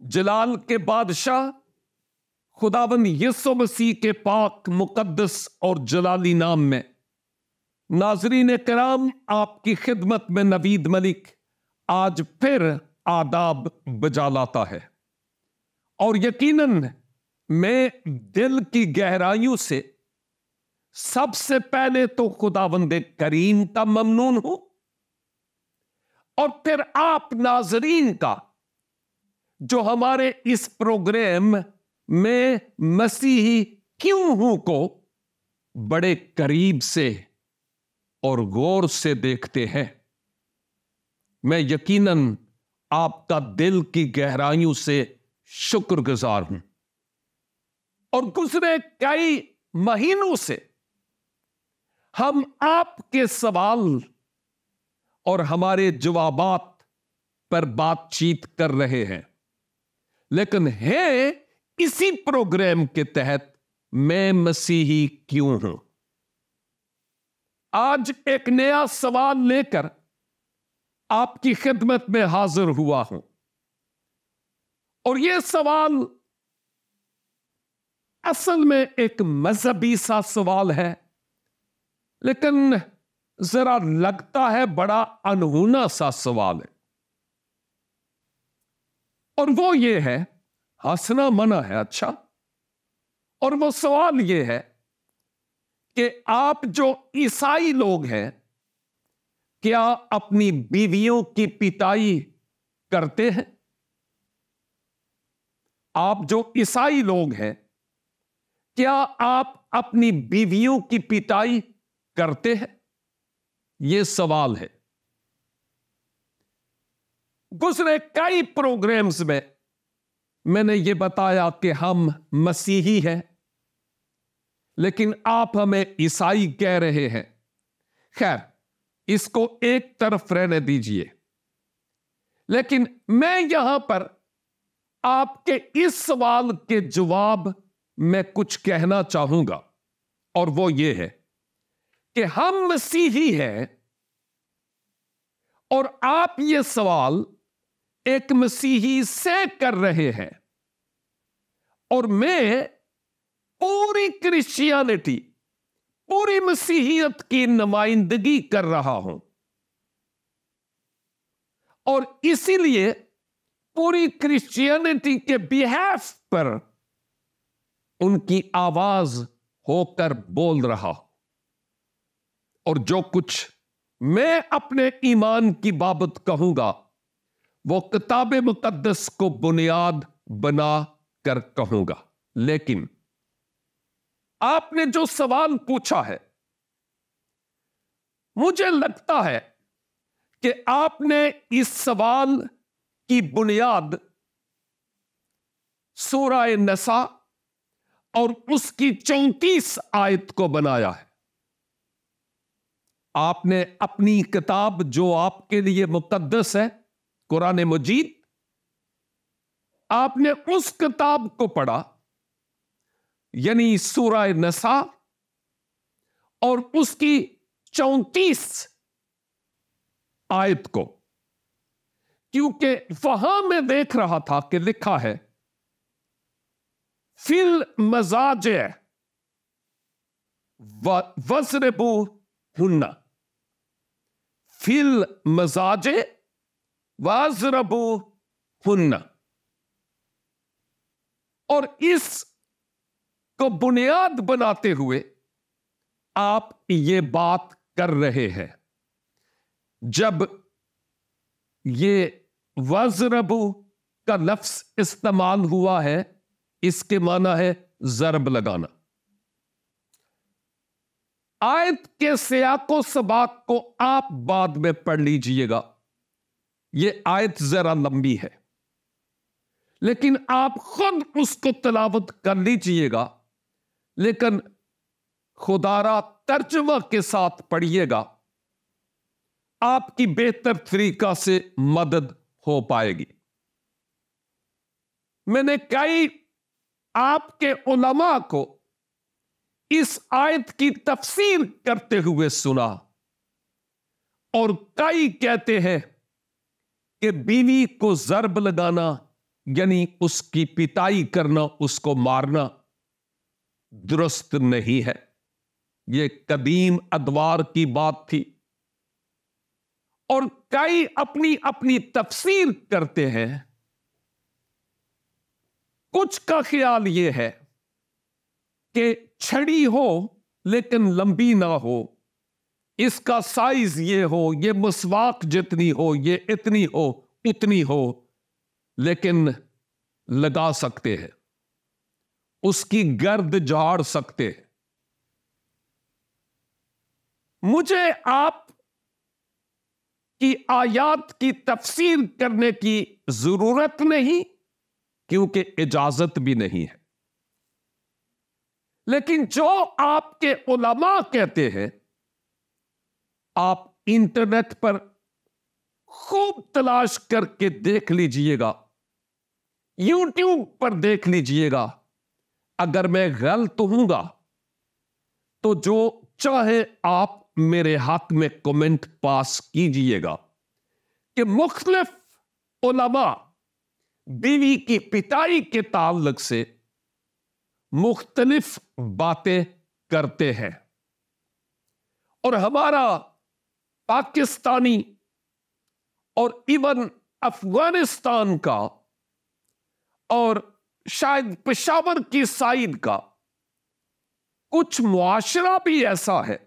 जलाल के बादशाह खुदावंद यीशु मसीह के पाक मुकद्दस और जलाली नाम में नाज़रीन कराम, आपकी खिदमत में नवीद मलिक आज फिर आदाब बजा लाता है। और यकीनन मैं दिल की गहराइयों से सबसे पहले तो खुदावंद करीम का ममनून हूं और फिर आप नाज़रीन का जो हमारे इस प्रोग्राम में मसीही क्यों हूं को बड़े करीब से और गौर से देखते हैं। मैं यकीनन आपका दिल की गहराइयों से शुक्रगुजार हूं। और गुज़रे कई महीनों से हम आपके सवाल और हमारे जवाबात पर बातचीत कर रहे हैं, लेकिन है इसी प्रोग्राम के तहत मैं मसीही क्यों हूं। आज एक नया सवाल लेकर आपकी खिदमत में हाजिर हुआ हूं और यह सवाल असल में एक मजहबी सा सवाल है, लेकिन जरा लगता है बड़ा अनहोना सा सवाल है। और वो ये है, हंसना मना है, अच्छा। और वो सवाल ये है कि आप जो ईसाई लोग हैं, क्या अपनी बीवियों की पिटाई करते हैं? आप जो ईसाई लोग हैं, क्या आप अपनी बीवियों की पिटाई करते हैं? यह सवाल है। गुज़रे कई प्रोग्राम्स में मैंने यह बताया कि हम मसीही हैं, लेकिन आप हमें ईसाई कह रहे हैं। खैर, इसको एक तरफ रहने दीजिए, लेकिन मैं यहां पर आपके इस सवाल के जवाब में कुछ कहना चाहूंगा, और वो ये है कि हम मसीही हैं और आप ये सवाल एक मसीही से कर रहे हैं, और मैं पूरी क्रिश्चियनिटी, पूरी मसीहियत की नुमाइंदगी कर रहा हूं, और इसीलिए पूरी क्रिश्चियनिटी के बिहाफ पर उनकी आवाज होकर बोल रहा हूं। और जो कुछ मैं अपने ईमान की बाबत कहूंगा वो किताब मुकद्दस को बुनियाद बना कर कहूंगा। लेकिन आपने जो सवाल पूछा है, मुझे लगता है कि आपने इस सवाल की बुनियाद सूरह नसा और उसकी 34 आयत को बनाया है। आपने अपनी किताब जो आपके लिए मुकद्दस है, कुरान मजीद, आपने उस किताब को पढ़ा, यानी सूरह नसा और उसकी 34 आयत को, क्योंकि वहां मैं देख रहा था कि लिखा है फिल मजाजे वज़रबू हुन्ना, फिल मजाजे वज़रबू हुन्ना। और इस को बुनियाद बनाते हुए आप ये बात कर रहे हैं। जब ये वज़रबू का लफ्ज इस्तेमाल हुआ है, इसके माना है जरब लगाना। आयत के सियाको सबाक को आप बाद में पढ़ लीजिएगा, यह आयत जरा लंबी है, लेकिन आप खुद उसको तिलावत कर लीजिएगा, लेकिन खुदारा तर्जुमा के साथ पढ़िएगा, आपकी बेहतर तरीका से मदद हो पाएगी। मैंने कई आपके उलमा को इस आयत की तफसीर करते हुए सुना, और कई कहते हैं कि बीवी को जरब लगाना यानी उसकी पिटाई करना, उसको मारना दुरुस्त नहीं है। यह कदीम अदवार की बात थी और कई अपनी अपनी तफसीर करते हैं। कुछ का ख्याल यह है कि छड़ी हो लेकिन लंबी ना हो, इसका साइज ये हो, ये मसवाक जितनी हो, ये इतनी हो, उतनी हो, लेकिन लगा सकते हैं, उसकी गर्द झाड़ सकते हैं। मुझे आप की आयात की तफसीर करने की जरूरत नहीं, क्योंकि इजाजत भी नहीं है। लेकिन जो आपके उलमा कहते हैं, आप इंटरनेट पर खूब तलाश करके देख लीजिएगा, यूट्यूब पर देख लीजिएगा। अगर मैं गलत हूंगा तो जो चाहे आप मेरे हक में कमेंट पास कीजिएगा कि मुख्तलिफ उलमा बीवी की पिटाई के ताल्लुक से मुख्तलिफ बातें करते हैं। और हमारा पाकिस्तानी और इवन अफगानिस्तान का और शायद पेशावर की साइड का कुछ मुआशरा भी ऐसा है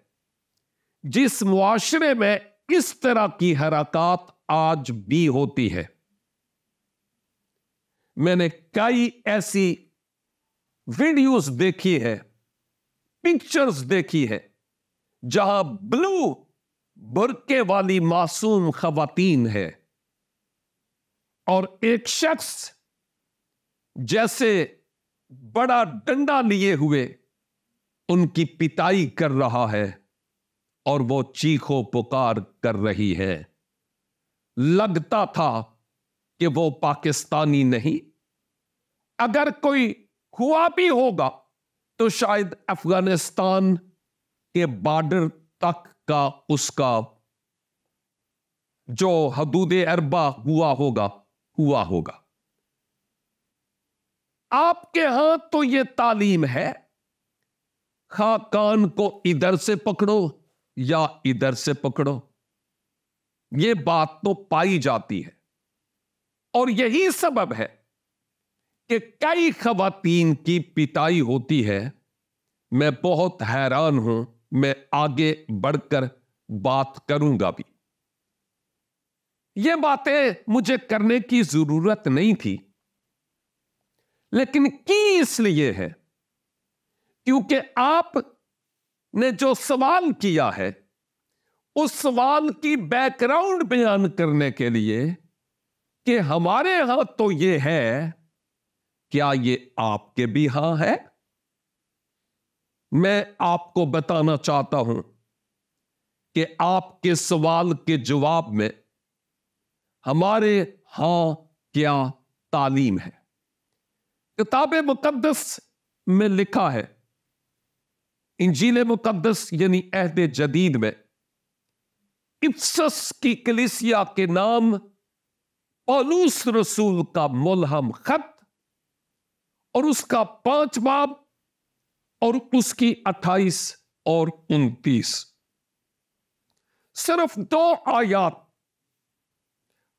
जिस मुआशरे में इस तरह की हरकत आज भी होती है। मैंने कई ऐसी वीडियोस देखी है, पिक्चर्स देखी है, जहां ब्लू बुर्के वाली मासूम खवातीन है और एक शख्स जैसे बड़ा डंडा लिए हुए उनकी पिटाई कर रहा है और वो चीखो पुकार कर रही है। लगता था कि वो पाकिस्तानी नहीं, अगर कोई हुआ भी होगा तो शायद अफगानिस्तान के बॉर्डर तक का उसका जो हदूद अरबा हुआ होगा। आपके यहां तो यह तालीम है, कान को इधर से पकड़ो या इधर से पकड़ो, यह बात तो पाई जाती है। और यही सबब है कि कई खवातीन की पिटाई होती है। मैं बहुत हैरान हूं, मैं आगे बढ़कर बात करूंगा भी। ये बातें मुझे करने की जरूरत नहीं थी, लेकिन की इसलिए है क्योंकि आप ने जो सवाल किया है उस सवाल की बैकग्राउंड बयान करने के लिए कि हमारे यहां तो ये है, क्या ये आपके भी यहां है? मैं आपको बताना चाहता हूं कि आपके सवाल के जवाब में हमारे यहां क्या तालीम है। किताब मुकद्दस में लिखा है, इंजील मुकद्दस यानी अहद जदीद में, इफसस की कलीसिया के नाम पौलुस रसूल का मुल्हम खत और उसका 5 बाब और उसकी 28 और 29, सिर्फ 2 आयात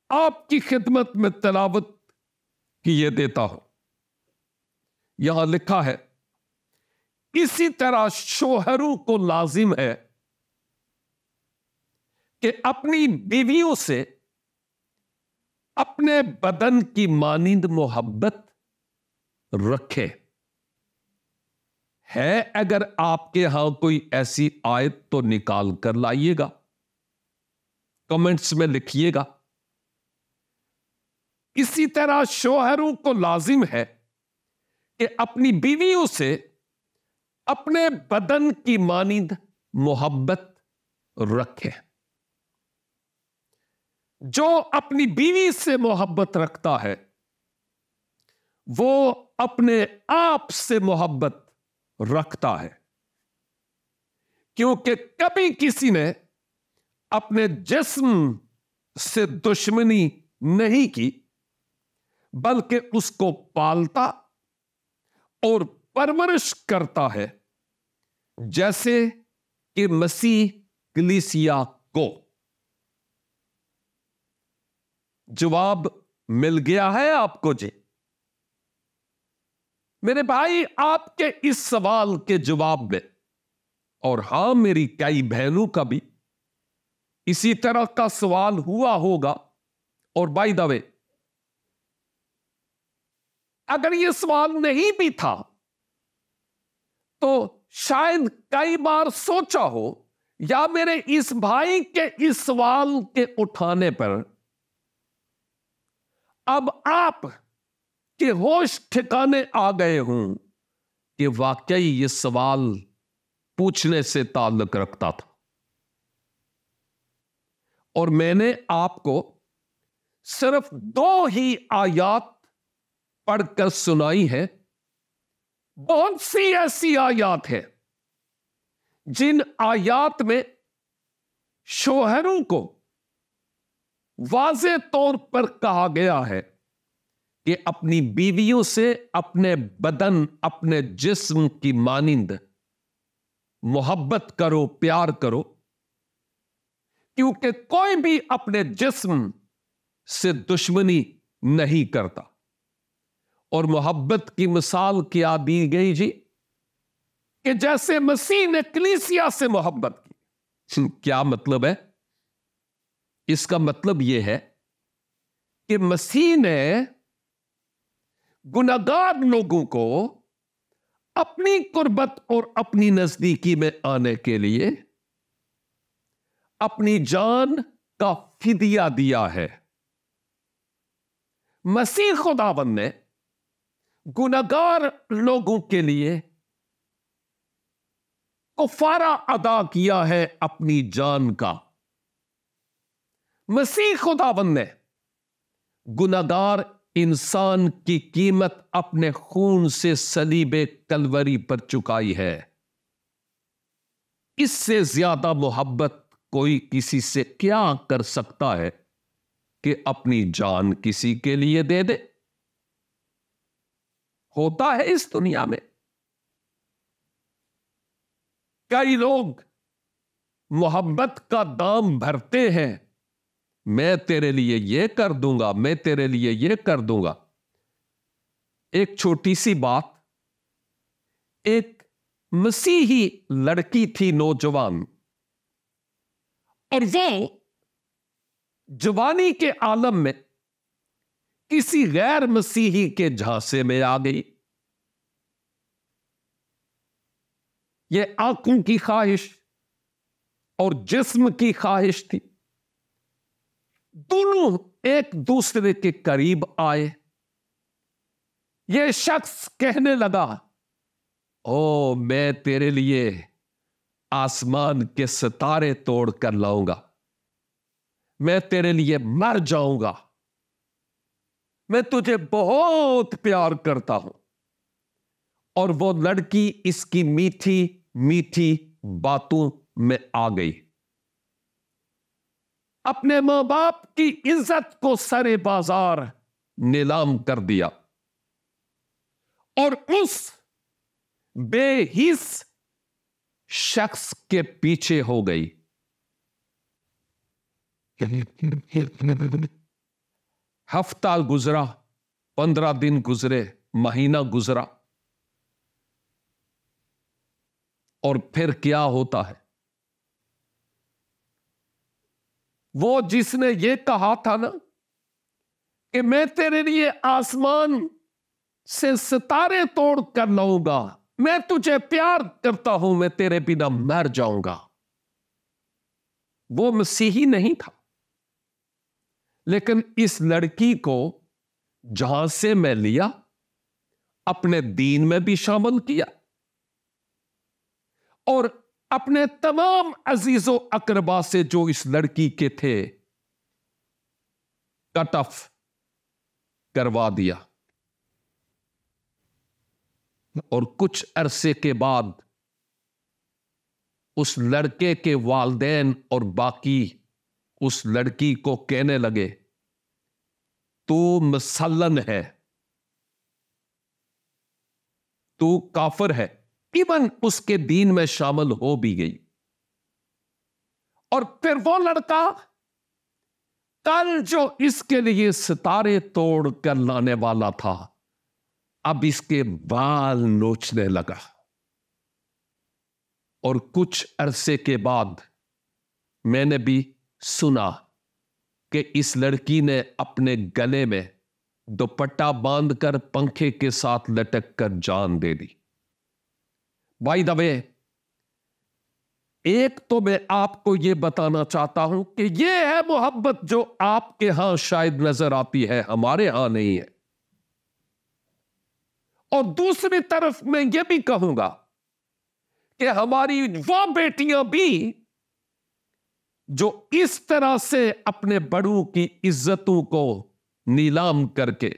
आपकी खिदमत में तलावत किए देता हूं। यहां लिखा है, इसी तरह शोहरों को लाजिम है कि अपनी बीवियों से अपने बदन की मानिंद मोहब्बत रखे। है अगर आपके यहां कोई ऐसी आयत तो निकाल कर लाइएगा, कमेंट्स में लिखिएगा। इसी तरह शोहरों को लाजिम है कि अपनी बीवियों से अपने बदन की मानिंद मोहब्बत रखे। जो अपनी बीवी से मोहब्बत रखता है वो अपने आप से मोहब्बत रखता है, क्योंकि कभी किसी ने अपने जिस्म से दुश्मनी नहीं की, बल्कि उसको पालता और परवरिश करता है, जैसे कि मसीह कलीसिया को। जवाब मिल गया है आपको जी? मेरे भाई, आपके इस सवाल के जवाब में, और हां, मेरी कई बहनों का भी इसी तरह का सवाल हुआ होगा। और बाय द वे, अगर यह सवाल नहीं भी था तो शायद कई बार सोचा हो, या मेरे इस भाई के इस सवाल के उठाने पर अब आप के होश ठिकाने आ गए हूं कि वाकई यह सवाल पूछने से ताल्लुक रखता था। और मैंने आपको सिर्फ 2 ही आयत पढ़कर सुनाई है। बहुत सी ऐसी आयत है जिन आयत में शोहरों को वाज़े तौर पर कहा गया है कि अपनी बीवियों से अपने बदन, अपने जिस्म की मानिंद मोहब्बत करो, प्यार करो, क्योंकि कोई भी अपने जिस्म से दुश्मनी नहीं करता। और मोहब्बत की मिसाल क्या दी गई जी? कि जैसे मसीह ने कलीसिया से मोहब्बत की। क्या मतलब है इसका? मतलब यह है कि मसीह ने गुनहगार लोगों को अपनी कुर्बत और अपनी नजदीकी में आने के लिए अपनी जान का फिदिया दिया है। मसीह खुदावंद ने गुनहगार लोगों के लिए कुफारा अदा किया है अपनी जान का। मसीह खुदावंद ने गुनहगार इंसान की कीमत अपने खून से सलीबे कलवरी पर चुकाई है। इससे ज्यादा मोहब्बत कोई किसी से क्या कर सकता है कि अपनी जान किसी के लिए दे दे? होता है इस दुनिया में। कई लोग मोहब्बत का दाम भरते हैं, मैं तेरे लिए यह कर दूंगा, मैं तेरे लिए यह कर दूंगा। एक छोटी सी बात, एक मसीही लड़की थी, नौजवान, और वो जवानी के आलम में किसी गैर मसीही के झांसे में आ गई। यह आंखों की ख्वाहिश और जिस्म की ख्वाहिश थी। दोनों एक दूसरे के करीब आए। यह शख्स कहने लगा, ओ मैं तेरे लिए आसमान के सितारे तोड़ कर लाऊंगा, मैं तेरे लिए मर जाऊंगा, मैं तुझे बहुत प्यार करता हूं। और वो लड़की इसकी मीठी मीठी बातों में आ गई। अपने मां बाप की इज्जत को सरे बाजार नीलाम कर दिया और उस बेहिस शख्स के पीछे हो गई। हफ्ता गुजरा, 15 दिन गुजरे, महीना गुजरा, और फिर क्या होता है? वो जिसने ये कहा था ना कि मैं तेरे लिए आसमान से सितारे तोड़ कर लाऊंगा, मैं तुझे प्यार करता हूं, मैं तेरे बिना मर जाऊंगा, वो मसीही नहीं था। लेकिन इस लड़की को जहां से मैं लिया, अपने दीन में भी शामिल किया और अपने तमाम अजीजो अकरबा से जो इस लड़की के थे कट ऑफ करवा दिया। और कुछ अरसे के बाद उस लड़के के वालिदैन और बाकी उस लड़की को कहने लगे तू मुसल्लन है, तू काफिर है, इवन उसके दीन में शामिल हो भी गई। और फिर वो लड़का कल जो इसके लिए सितारे तोड़ कर लाने वाला था, अब इसके बाल नोचने लगा। और कुछ अरसे के बाद मैंने भी सुना कि इस लड़की ने अपने गले में दुपट्टा बांधकर पंखे के साथ लटक कर जान दे दी। बाय द वे, एक तो मैं आपको यह बताना चाहता हूं कि यह है मोहब्बत जो आपके यहां शायद नजर आती है, हमारे यहां नहीं है। और दूसरी तरफ मैं यह भी कहूंगा कि हमारी वो बेटियां भी जो इस तरह से अपने बड़ों की इज्जतों को नीलाम करके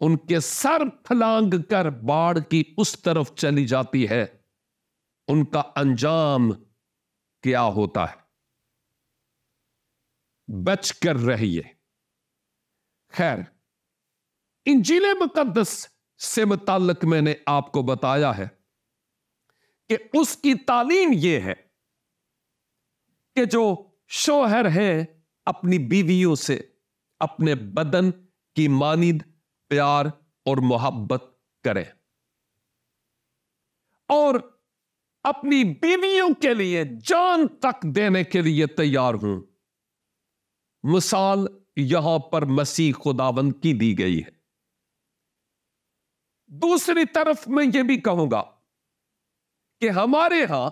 उनके सर फलांग कर बाढ़ की उस तरफ चली जाती है, उनका अंजाम क्या होता है। बच कर रहिए। खैर, इंजील मुकद्दस से मुताल्लिक मैंने आपको बताया है कि उसकी तालीम यह है कि जो शौहर है अपनी बीवियों से अपने बदन की मानिद प्यार और मोहब्बत करे और अपनी बीवियों के लिए जान तक देने के लिए तैयार हूं। मिसाल यहां पर मसीह खुदावंद की दी गई है। दूसरी तरफ मैं यह भी कहूंगा कि हमारे यहां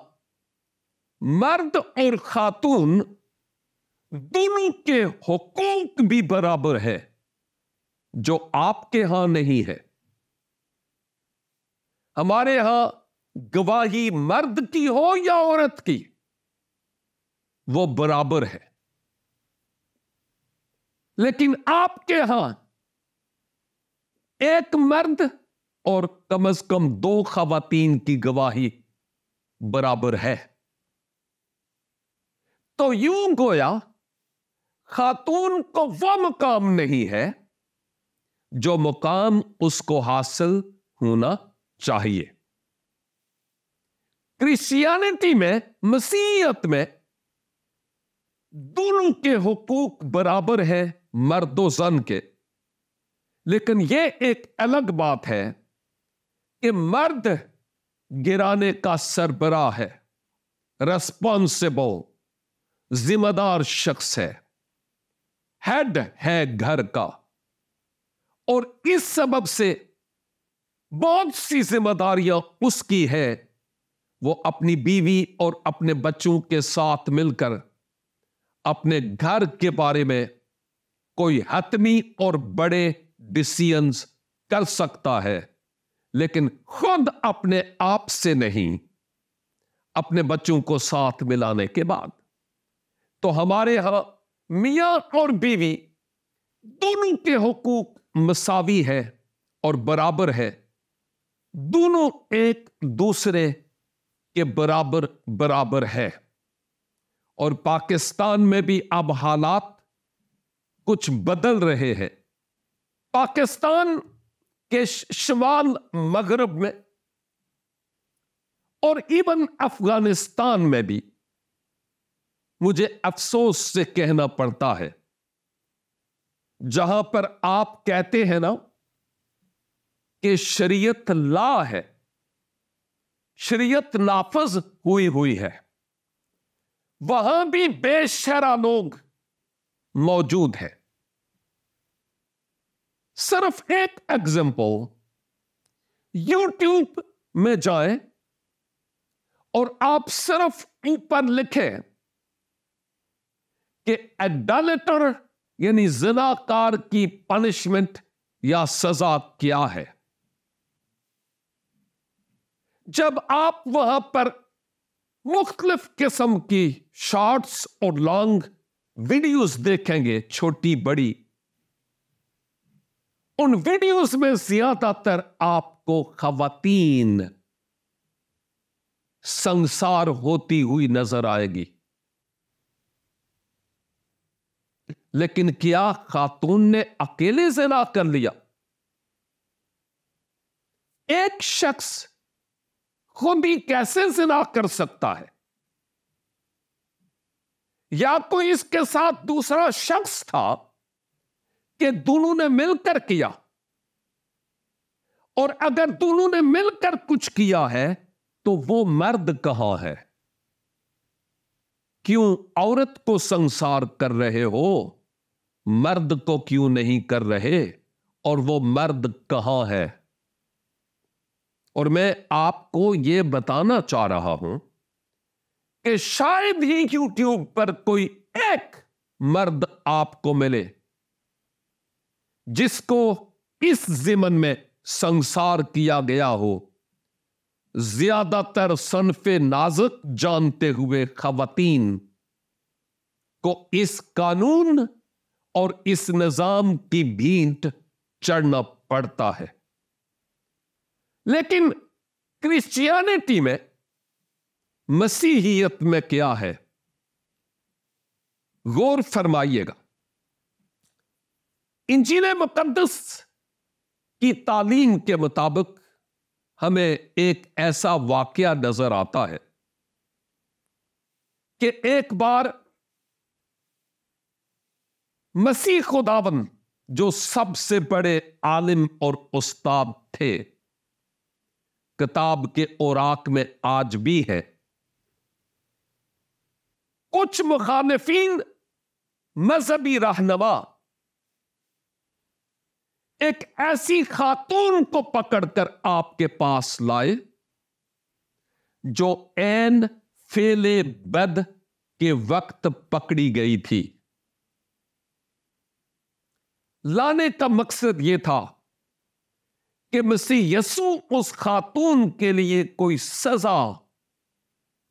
मर्द और खातून दोनों के हुकूक भी बराबर है, जो आपके यहां नहीं है। हमारे यहां गवाही मर्द की हो या औरत की, वो बराबर है। लेकिन आपके यहां एक मर्द और कम से कम 2 खवातीन की गवाही बराबर है। तो यूं गोया खातून को वो मुकाम नहीं है जो मुकाम उसको हासिल होना चाहिए। क्रिश्चियनिटी में, मसीहियत में दोनों के हुकूक बराबर है, मर्दो जन के। लेकिन यह एक अलग बात है कि मर्द गिराने का सरबराह है, रिस्पॉन्सिबल, जिम्मेदार शख्स है, हेड है घर का। और इस सबब से बहुत सी जिम्मेदारियां उसकी है। वो अपनी बीवी और अपने बच्चों के साथ मिलकर अपने घर के बारे में कोई हतमी और बड़े डिसीजंस कर सकता है, लेकिन खुद अपने आप से नहीं, अपने बच्चों को साथ मिलाने के बाद। तो हमारे यहां मियां और बीवी दोनों के हुकूक मसावी है और बराबर है। दोनों एक दूसरे के बराबर बराबर है। और पाकिस्तान में भी अब हालात कुछ बदल रहे हैं। पाकिस्तान के शुमाल मगरब में और इवन अफगानिस्तान में भी मुझे अफसोस से कहना पड़ता है, जहां पर आप कहते हैं ना कि शरीयत ला है, शरीयत नाफज हुई है, वहां भी बेशरा लोग मौजूद हैं। सिर्फ एक एग्जांपल, यूट्यूब में जाएं और आप सिर्फ ऊपर लिखें कि एडल्टर यानी ज़िनाकार की पनिशमेंट या सजा क्या है। जब आप वहां पर मुख्तलिफ किस्म की शॉर्ट्स और लॉन्ग वीडियोस देखेंगे, छोटी बड़ी, उन वीडियोस में ज्यादातर आपको खवातीन संसार होती हुई नजर आएगी। लेकिन क्या खातून ने अकेले ज़िना कर लिया? एक शख्स खुद ही कैसे ज़िना कर सकता है? या कोई इसके साथ दूसरा शख्स था कि दोनों ने मिलकर किया? और अगर दोनों ने मिलकर कुछ किया है तो वो मर्द कहां है? क्यों औरत को संसार कर रहे हो, मर्द को क्यों नहीं कर रहे? और वो मर्द कहां है? और मैं आपको यह बताना चाह रहा हूं कि शायद ही यूट्यूब पर कोई एक मर्द आपको मिले जिसको इस ज़िमन में संसार किया गया हो। ज्यादातर सनफे नाजुक जानते हुए खवातीन को इस कानून और इस निजाम की भींट चढ़ना पड़ता है। लेकिन क्रिश्चियनिटी में, मसीहियत में क्या है? गौर फरमाइएगा। इंजील मुकद्दस की तालीम के मुताबिक हमें एक ऐसा वाकया नजर आता है कि एक बार मसीह खुदावन, जो सबसे बड़े आलिम और उस्ताद थे, किताब के औराक में आज भी है, कुछ मुखालिफीन मजहबी रहनुमा एक ऐसी खातून को पकड़कर आपके पास लाए जो ऐन फेले बद के वक्त पकड़ी गई थी। लाने का मकसद यह था कि मसीह यसू उस खातून के लिए कोई सजा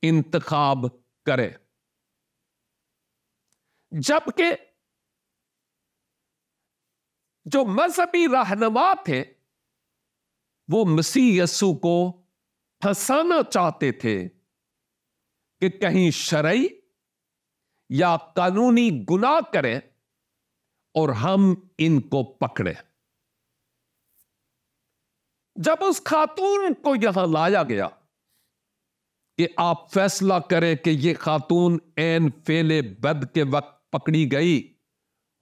इंतखाब करे, जबकि जो मजहबी रहनुमा थे वो मसीह यसू को फंसाना चाहते थे कि कहीं शरई या कानूनी गुनाह करें और हम इनको पकड़े। जब उस खातून को यहां लाया गया कि आप फैसला करें कि यह खातून ऐन फेले बद के वक्त पकड़ी गई,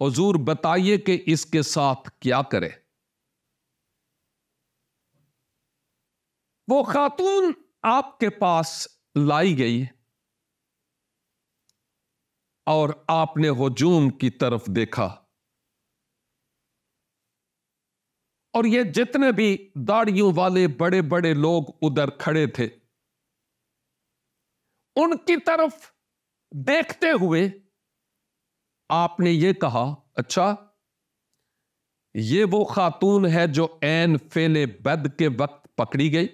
हुजूर बताइए कि इसके साथ क्या करें। वो खातून आपके पास लाई गई और आपने हुजूम की तरफ देखा, और ये जितने भी दाढ़ियों वाले बड़े बड़े लोग उधर खड़े थे, उनकी तरफ देखते हुए आपने ये कहा, अच्छा, ये वो खातून है जो ऐन फेले बद के वक्त पकड़ी गई।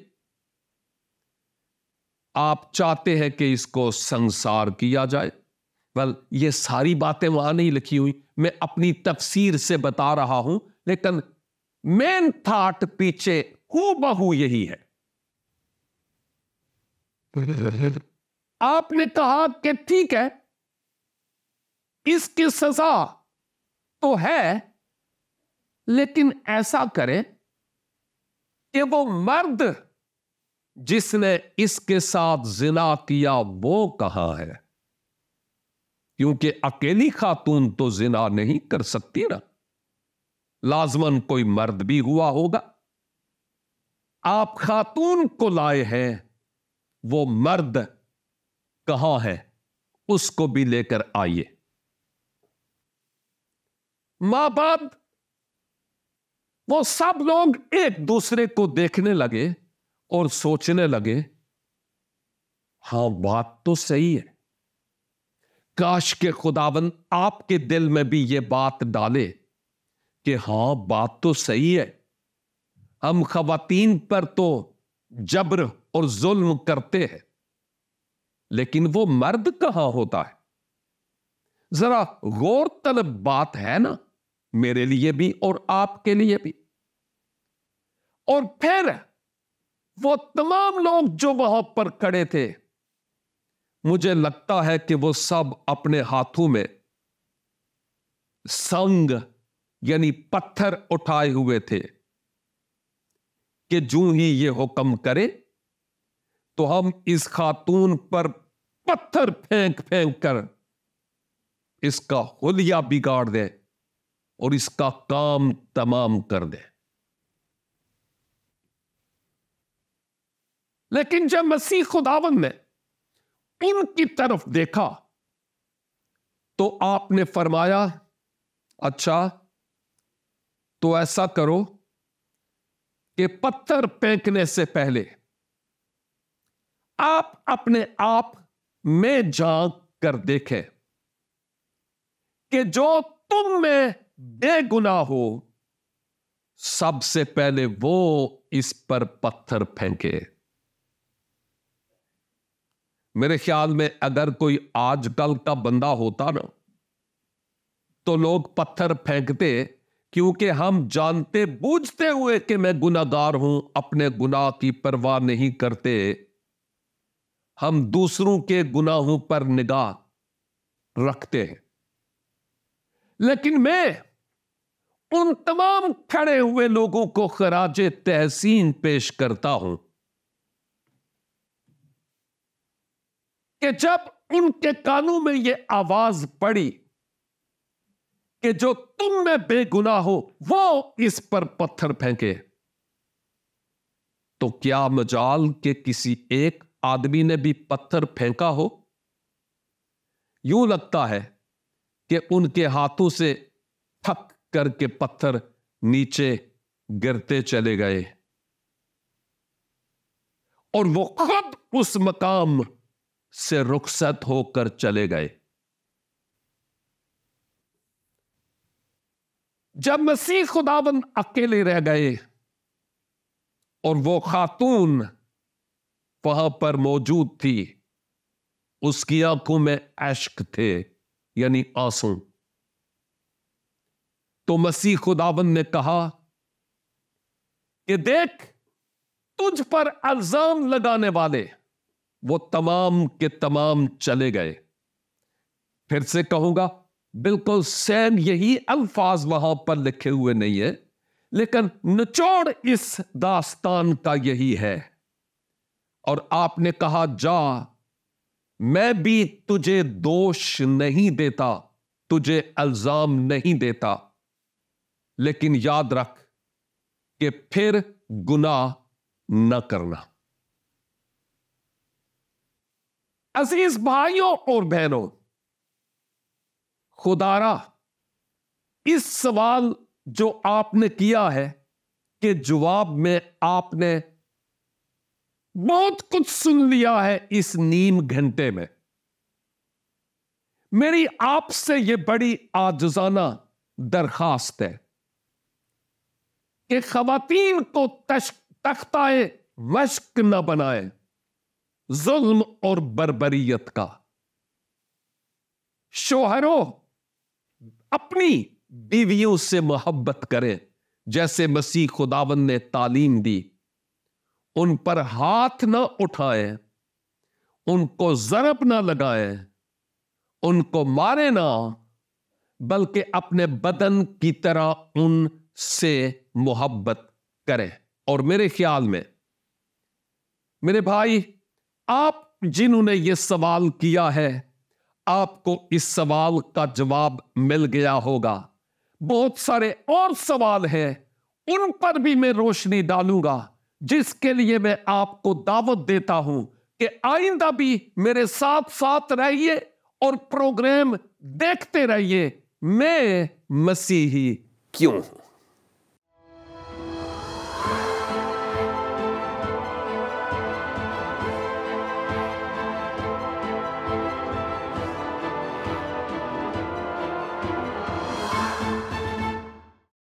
आप चाहते हैं कि इसको संसार किया जाए। वेल, ये सारी बातें वहां नहीं लिखी हुई, मैं अपनी तफसीर से बता रहा हूं, लेकिन मेन थॉट पीछे हूबहू यही है। आपने कहा कि ठीक है, इसकी सजा तो है, लेकिन ऐसा करें कि वो मर्द जिसने इसके साथ जिना किया वो कहां है? क्योंकि अकेली खातून तो जिना नहीं कर सकती ना, लाजमन कोई मर्द भी हुआ होगा। आप खातून को लाए हैं, वो मर्द कहां है? उसको भी लेकर आइए। मां बाप, वो सब लोग एक दूसरे को देखने लगे और सोचने लगे, हां बात तो सही है, काश के खुदावन आपके दिल में भी ये बात डाले कि हां बात तो सही है, हम खवातीन पर तो जबर और जुल्म करते हैं, लेकिन वो मर्द कहां होता है? जरा गौर तलब बात है ना, मेरे लिए भी और आपके लिए भी। और फिर वो तमाम लोग जो वहां पर खड़े थे, मुझे लगता है कि वो सब अपने हाथों में संग यानी पत्थर उठाए हुए थे कि जूं ही ये हुक्म करे तो हम इस खातून पर पत्थर फेंक फेंक कर इसका हुलिया बिगाड़ दे और इसका काम तमाम कर दे। लेकिन जब मसीह खुदावंद ने उनकी तरफ देखा तो आपने फरमाया, अच्छा तो ऐसा करो कि पत्थर फेंकने से पहले आप अपने आप में झांक कर देखें कि जो तुम में बेगुनाह हो सबसे पहले वो इस पर पत्थर फेंके। मेरे ख्याल में अगर कोई आजकल का बंदा होता ना तो लोग पत्थर फेंकते, क्योंकि हम जानते बूझते हुए कि मैं गुनाहगार हूं अपने गुनाह की परवाह नहीं करते, हम दूसरों के गुनाहों पर निगाह रखते हैं। लेकिन मैं उन तमाम खड़े हुए लोगों को खराजे तहसीन पेश करता हूं कि जब उनके कानों में यह आवाज पड़ी कि जो तुम में बेगुनाह हो वो इस पर पत्थर फेंके, तो क्या मजाल के किसी एक आदमी ने भी पत्थर फेंका हो? यूं लगता है कि उनके हाथों से थक करके पत्थर नीचे गिरते चले गए और वो खुद उस मकाम से रुखसत होकर चले गए। जब मसीह खुदावंद अकेले रह गए और वो खातून वहां पर मौजूद थी, उसकी आंखों में अश्क थे यानी आंसू, तो मसीह खुदावंद ने कहा कि देख तुझ पर इल्जाम लगाने वाले वो तमाम के तमाम चले गए। फिर से कहूंगा, बिल्कुल सेम यही अल्फाज वहां पर लिखे हुए नहीं है, लेकिन निचोड़ इस दास्तान का यही है। और आपने कहा, जा मैं भी तुझे दोष नहीं देता, तुझे इल्जाम नहीं देता, लेकिन याद रख कि फिर गुनाह न करना। अजीज भाइयों और बहनों, खुदारा इस सवाल जो आपने किया है कि जवाब में आपने बहुत कुछ सुन लिया है इस नीम घंटे में। मेरी आपसे यह बड़ी आजिज़ाना दरखास्त है कि खवातीन को तख्ताए मश्क न बनाए जुल्म और बर्बरियत का। शोहरों अपनी बीवियों से मोहब्बत करें जैसे मसीह खुदावंद ने तालीम दी। उन पर हाथ न उठाएं, उनको ज़रब न लगाएं, उनको मारे ना, बल्कि अपने बदन की तरह उनसे मोहब्बत करें। और मेरे ख्याल में मेरे भाई, आप जिन्होंने यह सवाल किया है, आपको इस सवाल का जवाब मिल गया होगा। बहुत सारे और सवाल हैं, उन पर भी मैं रोशनी डालूंगा, जिसके लिए मैं आपको दावत देता हूं कि आइंदा भी मेरे साथ साथ रहिए और प्रोग्राम देखते रहिए। मैं मसीही क्यों हूं।